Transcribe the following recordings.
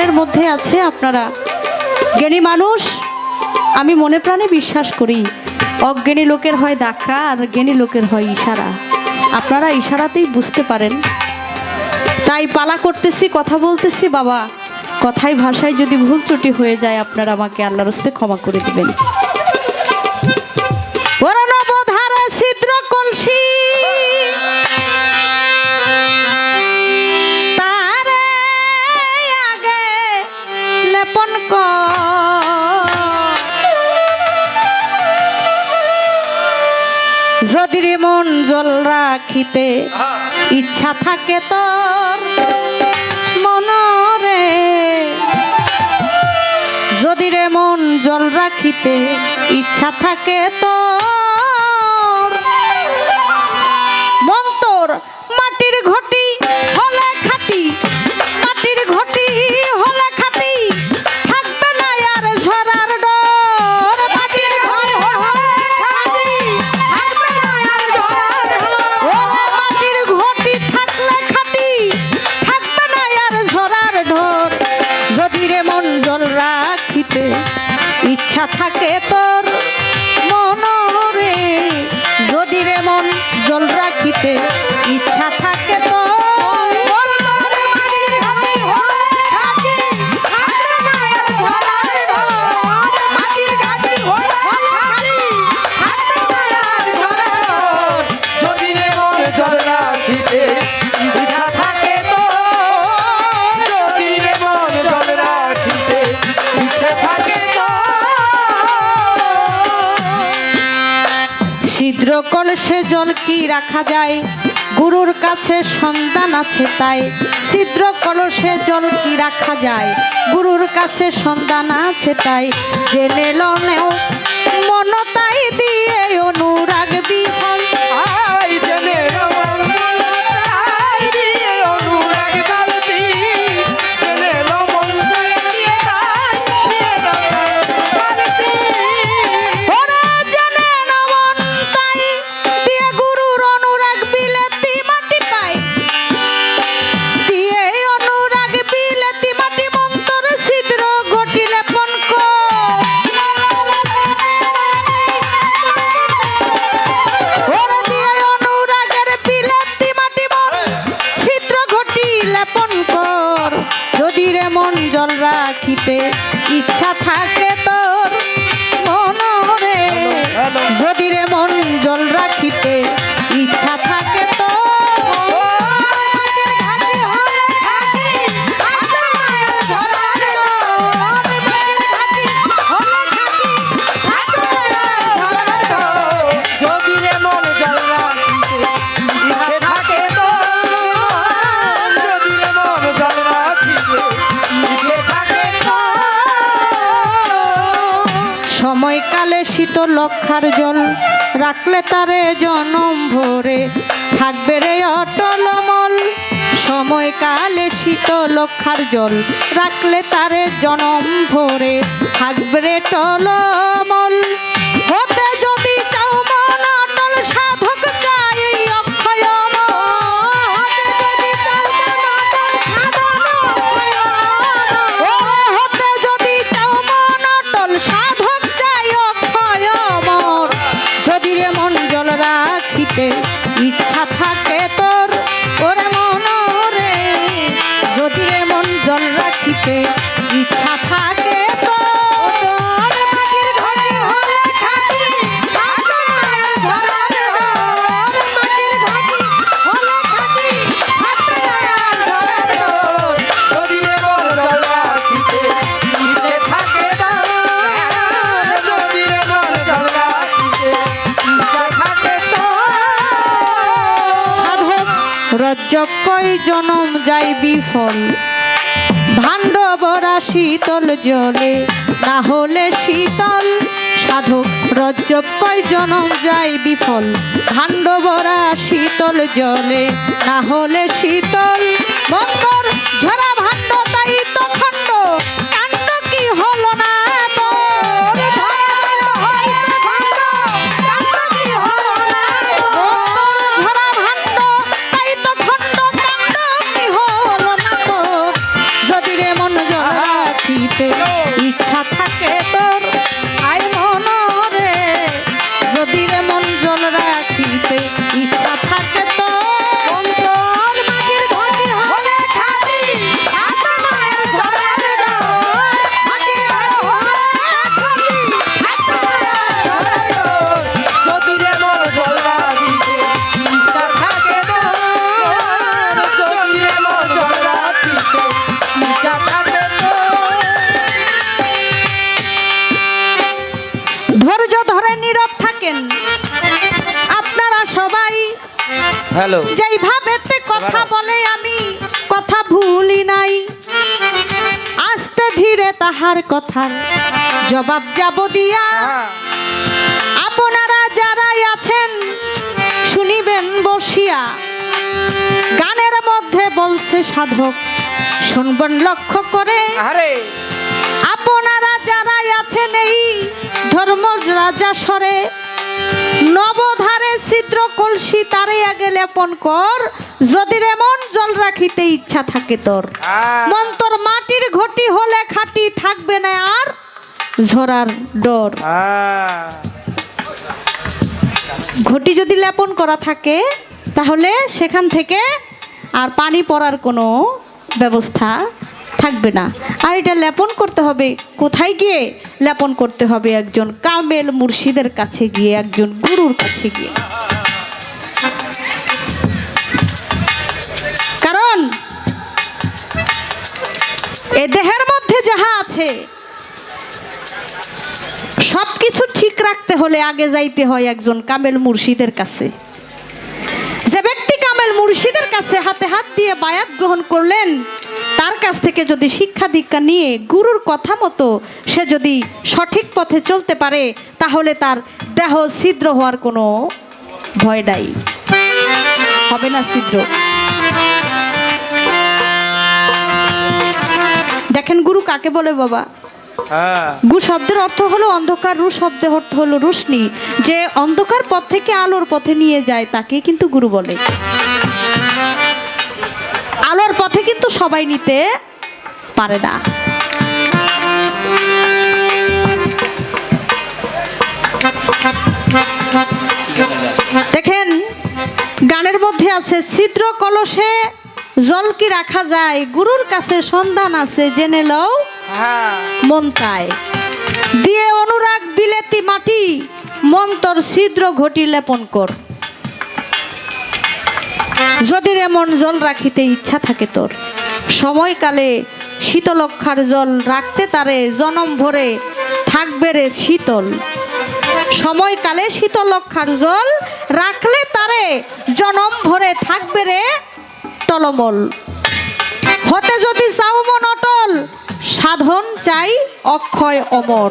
অজ্ঞানের মধ্যে আছে। আপনারা জ্ঞানী মানুষ, আমি মনে প্রাণে বিশ্বাস করি অজ্ঞানী লোকের হয় ধাক্কা আর জ্ঞানী লোকের হয় ইশারা। আপনারা ইশারাতেই বুঝতে পারেন, তাই পালা করতেছি, কথা বলতেছি। বাবা, কথায় ভাষায় যদি ভুল ত্রুটি হয়ে যায় আপনারা আমাকে আল্লাহর হস্তে ক্ষমা করে দিবেন। নবধারা ছিদ্র কলসি তারে আগে লেপন যদি রে মন জল রাখিতে ইচ্ছা থাকে তোর মনরে, যদি রে মন জল রাখিতে ইচ্ছা থাকে তোর মন তোর মাটির ঘটি হলে খাটি, মাটির ঘটি হলে খাটি থাকবে না আর ঝরার ডর। মাটির ঘটি থাকবে না আর ঝরার ডর, মাটির ঘটি থাকলে খাটি থাকবে না আর ঝরার ডর। যদি রে মন জল রাখিতে ইচ্ছা থাকে তোর মনরে, যদি রে মন জল রাখিতে ইচ্ছা থাকে তোর ছিদ্র কলসে জল কি রাখা যায়, গুরুর কাছে সন্ধান আছে তাই। ছিদ্র কলসে জল কি রাখা যায়, গুরুর কাছে সন্ধান আছে তাই। জেনে লনেও মন তাই দিয়ে অনুরাগ বিহল, জল রাখিতে ইচ্ছা থাকে তোর মনরে, যদি রে মন জল রাখিতে ইচ্ছা থাকে তোর সময়কালে শীতল লক্ষার জল রাখলে তারে জনম ভরে থাকবে রে অটল অমল। সময়কালে শীতল লক্ষার জল রাখলে তারে জনম ভরে থাকবে রে টলমল। হতে যদি চাও মন অটল সাধক চাই অক্ষয় হতে যদি চাও মন অটল সাধক রাখিতে ইচ্ছা থাকে তোর ওরে মনরে, যদি রে মন জল রাখিতে ইচ্ছা থাকে তোর মাটির ঘরে হলে খাটি থাকবে না আর ঝরার ডর, মাটির ঘটি হলে খাটি থাকবে না আর ঝরার ডর। যদি রে মন জল রাখিতে ইচ্ছে থাকে তোর, যদি রে মন জল রাখিতে রজ্জব কই জনম যাই বিফল, ভাণ্ড ভরা শীতল জলে না হলে শীতল। সাধক রজ্জব কই জনম যাই বিফল, ভাণ্ড ভরা শীতল জলে না হলে শীতল। মন্তর ঝরা ভাণ্ড তাই তো খণ্ড, কাণ্ড কি হলো না তোর, ঝরা ভাণ্ড তাই তো খণ্ড, কাণ্ড কি হলো না তোর। যদি রে মন জল রাখিতে ইচ্ছা থাকে তোর আই মনরে যদি রে মন জল রাখিতে ইচ্ছা থাকে তোর অন্তর মাটির ঘটি হলে খাটি হাতে মায়ের ধরার ডোর মাটি হলে খাটি হাতে মায়ের ধরার ডোর যদি রে মন জল রাখিতে ইচ্ছা থাকে তোর যদি রে মন জল রাখিতে ইচ্ছা থাকে তোর ধৈর্য ধরে নীরব থাকেন আপনারা সবাই হ্যালো যেইভাবেতে কথা বলে আমি কথা ভুলি নাই আস্তে ধীরে তাহার কথার জবাব যাব দিয়া আপনারা যারাই আছেন শুনিবেন বসিয়া গানের মধ্যে বলছে সাধক শুনবেন লক্ষ্য করে আরে আপনারা যারাই আছেন এই ধর্ম রাজা সরে নবধারে ছিদ্র কলসি তারে আগে লেপন কর যদি রে মন জল রাখিতে ইচ্ছা থাকে তোর মন তোর মাটির ঘটি হলে খাটি থাকবে না আর ঝরার ডর ঘটি যদি লেপন করা থাকে তাহলে সেখান থেকে আর পানি পড়ার কোনো ব্যবস্থা থাকবে না। আর এটা লেপন করতে হবে কোথায় গিয়ে? লেপন করতে হবে একজন কামেল মুর্শিদের কাছে গিয়ে, একজন গুরুর কাছে গিয়ে। কারণ এ দেহের মধ্যে যাহা আছে সবকিছু ঠিক রাখতে হলে আগে যাইতে হয় একজন কামেল মুর্শিদের কাছে। যে ব্যক্তি কামেল মুর্শিদের কাছে হাতে হাত দিয়ে বায়াত গ্রহণ করলেন, তার কাছ থেকে যদি শিক্ষা দীক্ষা নিয়ে গুরুর কথা মতো সে যদি সঠিক পথে চলতে পারে, তাহলে তার দেহ ছিদ্র হওয়ার কোনো ভয় নাই, হবে না ছিদ্র। দেখেন গুরু কাকে বলে বাবা? গু শব্দের অর্থ হলো অন্ধকার, রু শব্দের অর্থ হলো রোশনি। যে অন্ধকার পথ থেকে আলোর পথে নিয়ে যায় তাকে কিন্তু গুরু বলে। আলোর পথে কিন্তু সবাই নিতে পারে না। দেখেন গানের মধ্যে আছে, ছিদ্র কলসে জল কি রাখা যায়, গুরুর কাছে সন্ধান আছে জেনে লও মন তাই। দিয়ে অনুরাগ বিলেতি মাটি, মন তোর ছিদ্র ঘটি লেপন কর। যদি রে মন জল রাখিতে ইচ্ছা থাকে তোর, সময়কালে শীতলক্ষার জল রাখতে তারে জনম ভরে থাকবে রে শীতল। সময়কালে শীতলক্ষার জল রাখলে তারে জনম ভরে থাকবে রে টলমল। হতে যদি চাও মন অটল, সাধন চাই অক্ষয় অমর।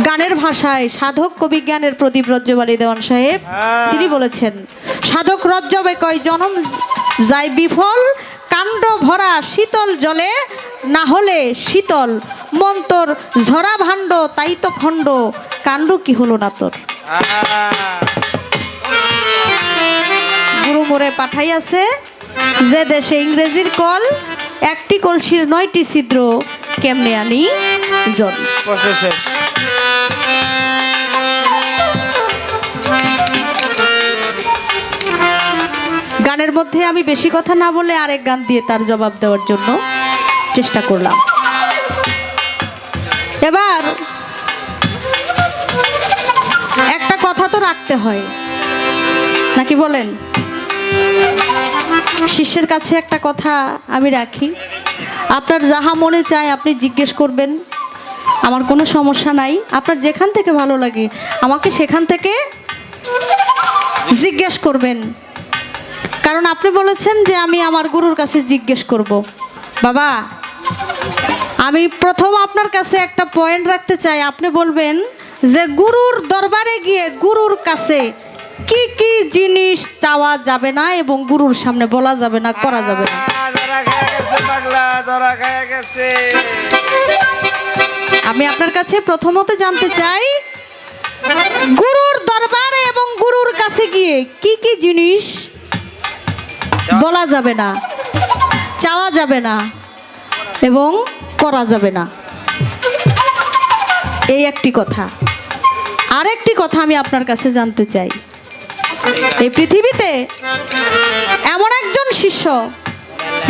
গানের ভাষায় সাধক কবি জ্ঞানের প্রদীপ রজ্জবালী দেওয়ান সাহেব তিনি বলেছেন, সাধক রজ্জবে কয় জনম যায় বিফল, কাণ্ড ভরা শীতল জলে না হলে শীতল। মন তোর ঝরা ভাণ্ড তাই তো খণ্ড, কাণ্ড কি হলো না তোর। গুরু মোরে পাঠাইয়াছে যে দেশে ইংরেজির কল, একটি কলসির 9টি ছিদ্র কেমনে আনি জল। গানের মধ্যে আমি বেশি কথা না বলে আরেক গান দিয়ে তার জবাব দেওয়ার জন্য চেষ্টা করলাম। এবার একটা কথা তো রাখতে হয় নাকি বলেন? শিষ্যের কাছে একটা কথা আমি রাখি, আপনার যাহা মনে চায় আপনি জিজ্ঞেস করবেন, আমার কোনো সমস্যা নাই। আপনার যেখান থেকে ভালো লাগে আমাকে সেখান থেকে জিজ্ঞেস করবেন। কারণ আপনি বলেছেন যে আমি আমার গুরুর কাছে জিজ্ঞেস করব। বাবা, আমি প্রথম আপনার কাছে একটা পয়েন্ট রাখতে চাই। আপনি বলবেন যে গুরুর দরবারে গিয়ে গুরুর কাছে কি কি জিনিস চাওয়া যাবে না এবং গুরুর সামনে বলা যাবে না, করা যাবে না। আমি আপনার কাছে প্রথমত জানতে চাই, গুরুর দরবারে এবং গুরুর কাছে গিয়ে কি কি জিনিস বলা যাবে না, চাওয়া যাবে না, এবং করা যাবে না। এই একটি কথা। আরেকটি কথা আমি আপনার কাছে জানতে চাই, এই পৃথিবীতে এমন একজন শিষ্য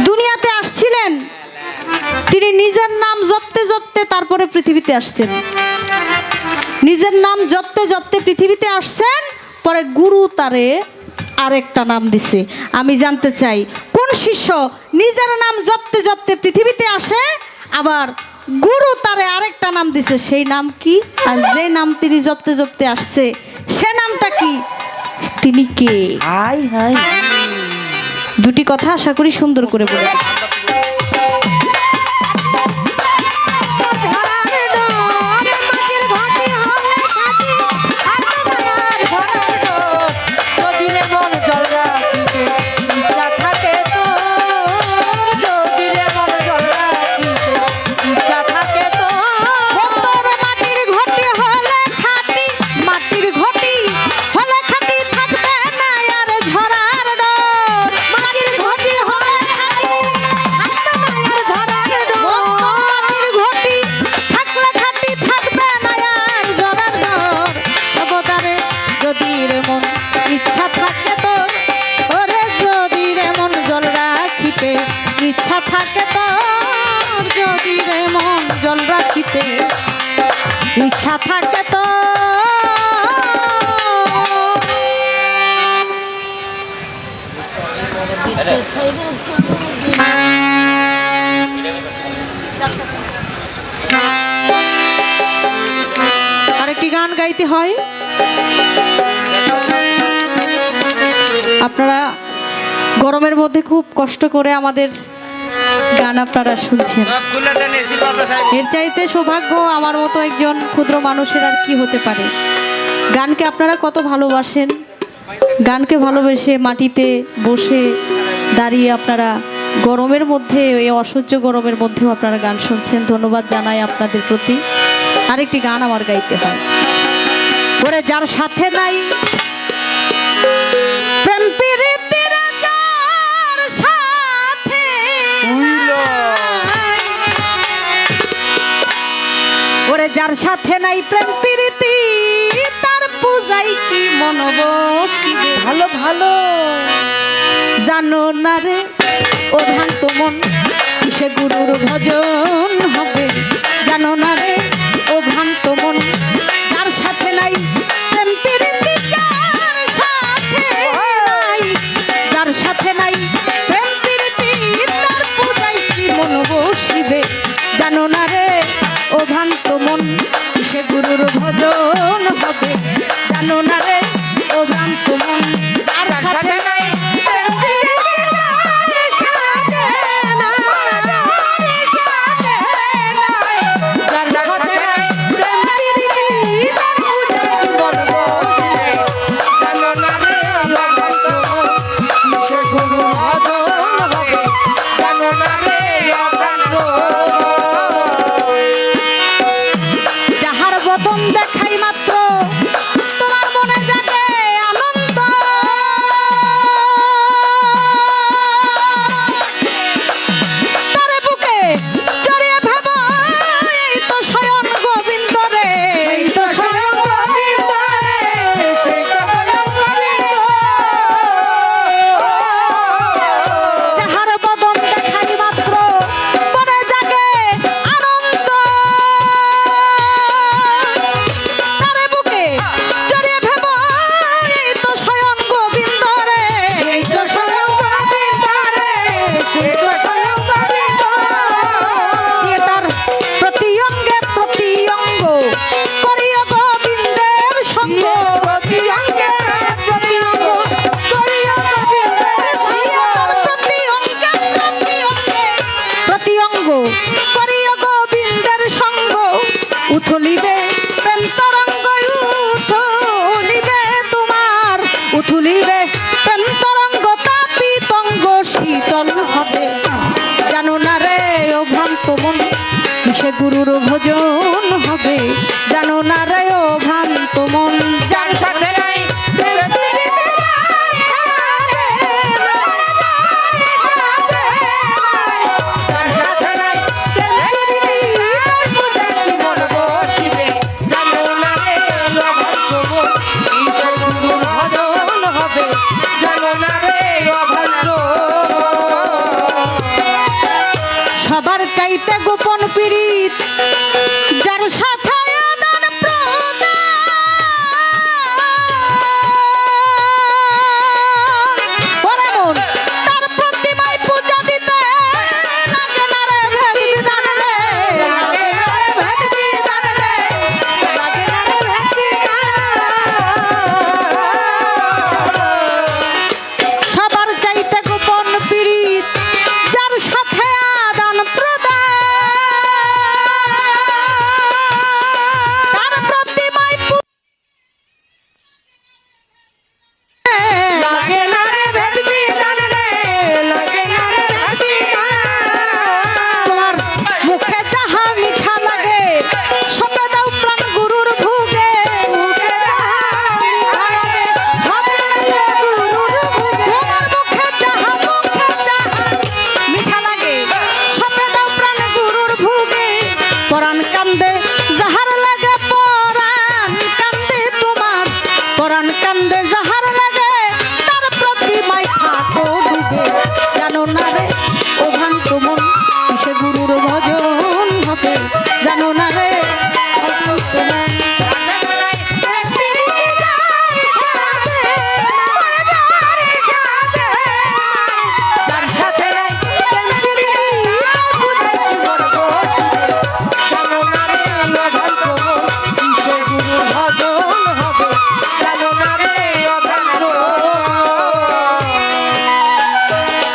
দুনিয়াতে আসছিলেন, তিনি নিজের নাম জপতে জপতে তারপরে পৃথিবীতে আসছেন। নিজের নাম জপতে জপতে পৃথিবীতে আসছেন, পরে গুরু তারে আরেকটা নাম দিছে। আমি জানতে চাই কোন শিষ্য নিজের নাম জপতে জপতে পৃথিবীতে আসে, আবার গুরু তারে আরেকটা নাম দিছে, সেই নাম কি? আর যে নাম তিনি জপতে জপতে আসছে সে নামটা কি? তিনি কে? হাই হাই দুটি কথা আশা করি সুন্দর করে বলে। ইচ্ছা থাকে তোর, যদি রে মন জল রাখিতে ইচ্ছা থাকে তো। আরেকটি গান গাইতে হয়। আপনারা গরমের মধ্যে খুব কষ্ট করে আমাদের গান আপনারা শুনছেন, এর চাইতে সৌভাগ্য আমার মতো একজন ক্ষুদ্র মানুষের আর কি হতে পারে। গানকে আপনারা কত ভালোবাসেন, গানকে ভালোবেসে মাটিতে বসে দাঁড়িয়ে আপনারা গরমের মধ্যে, এই অসহ্য গরমের মধ্যেও আপনারা গান শুনছেন। ধন্যবাদ জানাই আপনাদের প্রতি। আরেকটি গান আমার গাইতে হয়। ওরে যার সাথে নাই প্রেম প্রীতির, যার সাথে ওরে যার সাথে নাই প্রেম প্রীতি, তার পূজাই কি মন বসিবে। ভালো ভালো জানো না রে ও ভ্রান্ত মন, কিসে গুরুর ভজন হবে। জানো না রে ও ভ্রান্ত মন, যার সাথে নাই প্রেম প্রীতি, যার সাথে নাই, যার সাথে নাই প্রেম প্রীতি, তার পূজাই কি মন বসিবে। জানো না রে ও ভ্রান্ত মন, কিসে গুরুর ভজন হবে। জানো না রে ও ভ্রান্ত মন, যার সাথে নাই দেখাই মাত্র তোমার মনে জাগে আনন্দ। তারে বুকে জড়িয়ে ভাব, এই তো স্বয়ং গোবিন্দ রে, এই তো স্বয়ং গোবিন্দ রে, সেই তো স্বয়ং গোবিন্দ। যাহার বদন দেখাই মাত্র মনে জাগে আনন্দ। উথলিবে প্রেম তরঙ্গ, উথলিবে তোমার, উথলিবে প্রেম তরঙ্গ, তাপিতঙ্গ শীতল হবে। জানো না রে ও ভ্রান্ত মন, কিসে গুরুর ভজন হবে। জানো না রে ও ভ্রান্ত মন, যার সাথে নাই চাইতে গোপন পীড়িত যার সাথে আদান প্রদান ওরে মন তার প্রতিমায় পূজা দিতে লাগে না রে ভেদ বিধান রে লাগে না রে ভেদ বিধান রে লাগে না রে ভেদ বিধান। সবার চাইতে গোপন পীড়িত যার সাথে আদান প্রদান তার প্রতিমায় লাগে না রে ভেদ বিধান রে লাগে না রে ভেদ বিধান। তোমার মুখে যাহা মিঠা লাগে সবে দাও প্রাণ গুরুর ভোগে মুখে তোমার মুখে যাহা মিঠা লাগে সবে দাও প্রাণ গুরুর ভোগে পরাণ কান্দে যাহার লাগে পরাণ কান্দে তোমার পরাণ কান্দে যাহার লাগে তার প্রতিমায় থাকো ডুবে জানো না রে ও ভ্রান্ত মন কিসে গুরুর ভজন হবে জানো না রে ও ভ্রান্ত মন। যার সাথে নাই প্রেম প্রীতি তার পূজায় কি করব জানো না রে অভ্রান্ত মন কিসে গুরুর ভজন হবে জানো না রে অভ্রান্ত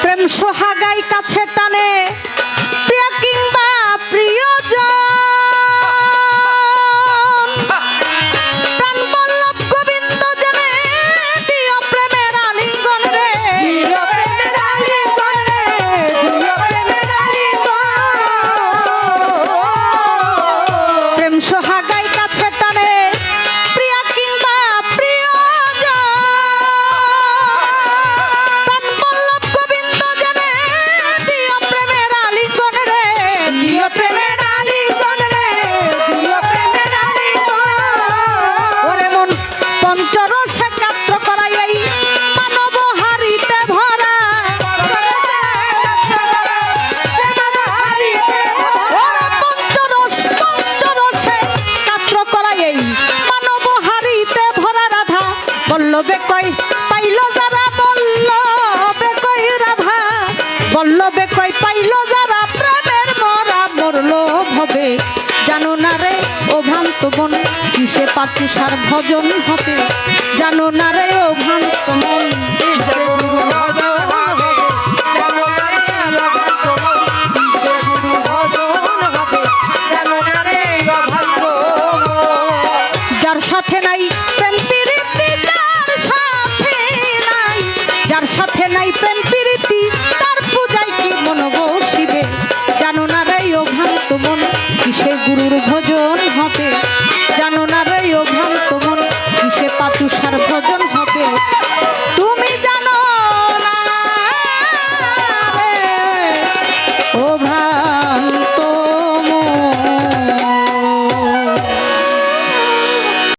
প্রেম সোহাগাই কাছে টানে প্রিয় কিংবা প্রিয়জন প্রাণ বল্লভ গোবিন্দ জেনে দিও প্রেমের আলিঙ্গন রে প্রিয় প্রেমের আলিঙ্গন রে প্রিয় প্রেমের আলিঙ্গন। প্রেম সোহাগাই কাছে টানে প্রিয় কিংবা প্রিয়জন প্রাণ বল্লভ গোবিন্দ জেনে দিও প্রেমের আলিঙ্গন রে দিও প্রেমের আলিঙ্গন রে প্রিয় প্রেমের আলিঙ্গন। ওরে মন পঞ্চরসে কাত্র করাই এই মানব হারিতে ভরা ওরে পঞ্চরসে কাত্র করাই এই মানব হারিতে ভরা রাধা বল্লবে কই পাইল যারা বল্লবে কই রাধা বল্লবে কই পাইল যারা প্রেমের মরা মরল ভবে জানো না রে ও ভ্রান্ত মন কিসে পাতুষার ভজন হবে জানো না রে ও ভ্রান্ত মন কিসে গুরুর ভজন হবে জানো না রে অভ্রান্ত মন কিসে গুরুর ভজন হবে জানো না রে অভ্রান্ত মন। যার সাথে নাই প্রেম প্রীতি যার সাথে নাই প্রেম প্রীতি তার পূজায় কি মন বসিবে জানো না রে ও ভ্রান্ত মন কিসে গুরুর ভজন হবে জানো না রে ও ভ্রান্ত মন কিসে পাতুষার ভজন হবে